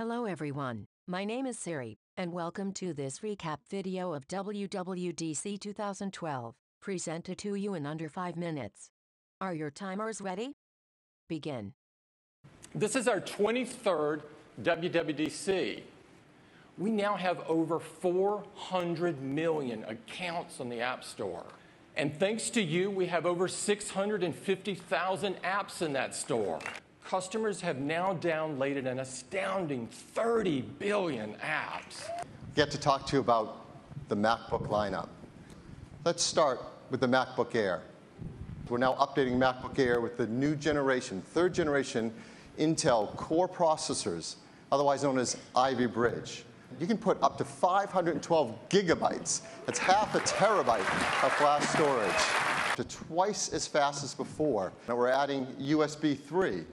Hello everyone, my name is Siri, and welcome to this recap video of WWDC 2012, presented to you in under 5 minutes. Are your timers ready? Begin. This is our 23rd WWDC. We now have over 400 million accounts on the App Store. And thanks to you, we have over 650,000 apps in that store. Customers have now downloaded an astounding 30 billion apps. Get to talk to you about the MacBook lineup. Let's start with the MacBook Air. We're now updating MacBook Air with the new generation, third generation Intel Core processors, otherwise known as Ivy Bridge. You can put up to 512 gigabytes, that's half a terabyte of flash storage, to twice as fast as before. Now we're adding USB 3,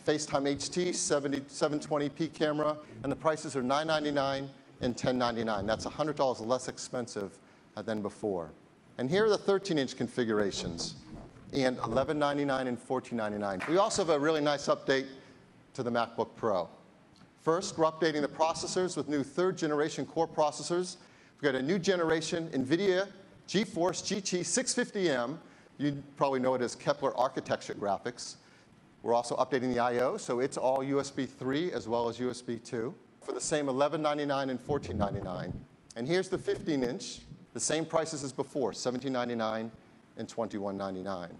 FaceTime HT, 720p camera, and the prices are $999 and $1099. That's $100 less expensive than before. And here are the 13-inch configurations, and $1199 and $1499. We also have a really nice update to the MacBook Pro. First, we're updating the processors with new third-generation Core processors. We've got a new generation NVIDIA GeForce GT 650M. You probably know it as Kepler architecture graphics. We're also updating the I/O, so it's all USB 3 as well as USB 2 for the same $1199 and $1499. And here's the 15-inch, the same prices as before, $1799 and $2199.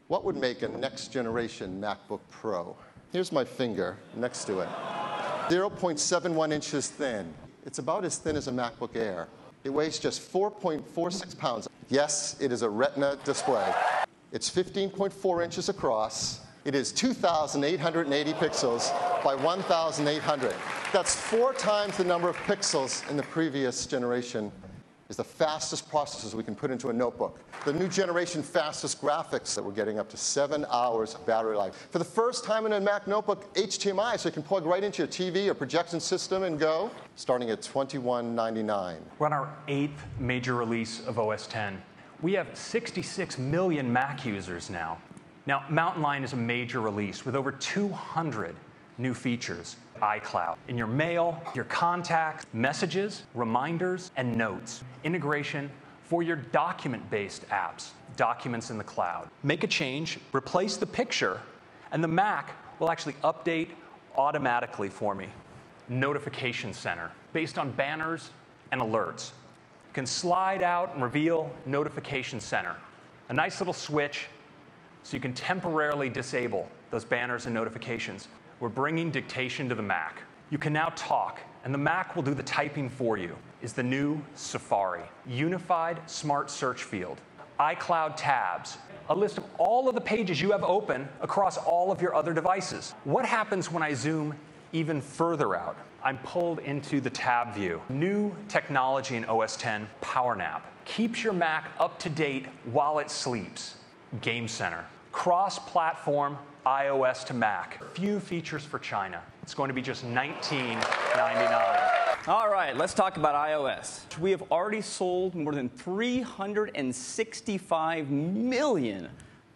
What would make a next-generation MacBook Pro? Here's my finger next to it. 0.71 inches thin. It's about as thin as a MacBook Air. It weighs just 4.46 pounds. Yes, it is a Retina display. It's 15.4 inches across. It is 2,880 pixels by 1,800. That's 4 times the number of pixels in the previous generation. Is the fastest processors we can put into a notebook. The new generation fastest graphics that we're getting up to 7 hours of battery life. For the first time in a Mac notebook, HDMI, so you can plug right into your TV or projection system and go, starting at $2199. We're on our 8th major release of OS X. We have 66 million Mac users now. Now, Mountain Lion is a major release with over 200 new features. iCloud, in your mail, your contacts, messages, reminders, and notes. Integration for your document-based apps, documents in the cloud. Make a change, replace the picture, and the Mac will actually update automatically for me. Notification Center, based on banners and alerts. You can slide out and reveal Notification Center. A nice little switch so you can temporarily disable those banners and notifications. We're bringing dictation to the Mac. You can now talk, and the Mac will do the typing for you. Is the new Safari, unified smart search field, iCloud tabs, a list of all of the pages you have open across all of your other devices. What happens when I zoom even further out? I'm pulled into the tab view. New technology in OS X, Power Nap, keeps your Mac up to date while it sleeps. Game Center, cross-platform iOS to Mac. Few features for China. It's going to be just $19.99. All right, let's talk about iOS. We have already sold more than 365 million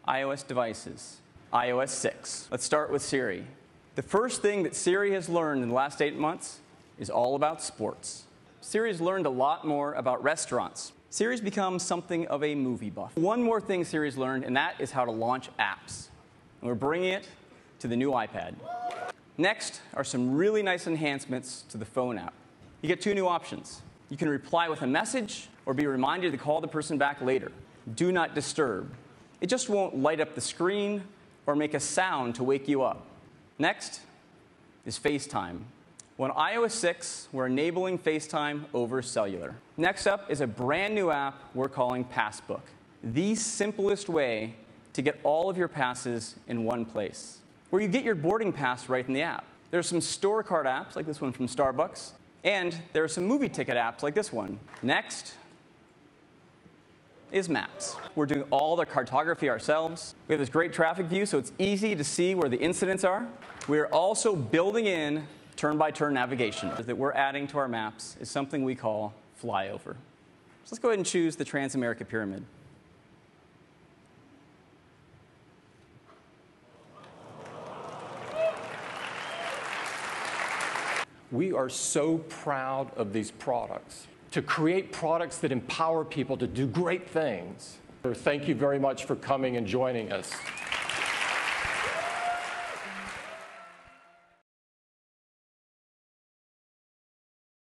iOS devices. iOS 6. Let's start with Siri. The first thing that Siri has learned in the last 8 months is all about sports. Siri's learned a lot more about restaurants. Siri's become something of a movie buff. One more thing Siri's learned, and that is how to launch apps. And we're bringing it to the new iPad. Next are some really nice enhancements to the phone app. You get 2 new options. You can reply with a message or be reminded to call the person back later. Do not disturb. It just won't light up the screen or make a sound to wake you up. Next is FaceTime. Well, on iOS 6, we're enabling FaceTime over cellular. Next up is a brand new app we're calling Passbook. The simplest way to get all of your passes in one place, where you get your boarding pass right in the app. There are some store card apps, like this one from Starbucks, and there are some movie ticket apps, like this one. Next is Maps. We're doing all the cartography ourselves. We have this great traffic view, so it's easy to see where the incidents are. We're also building in turn-by-turn navigation that we're adding to our maps is something we call Flyover. So let's go ahead and choose the Transamerica Pyramid. We are so proud of these products. To create products that empower people to do great things. So thank you very much for coming and joining us.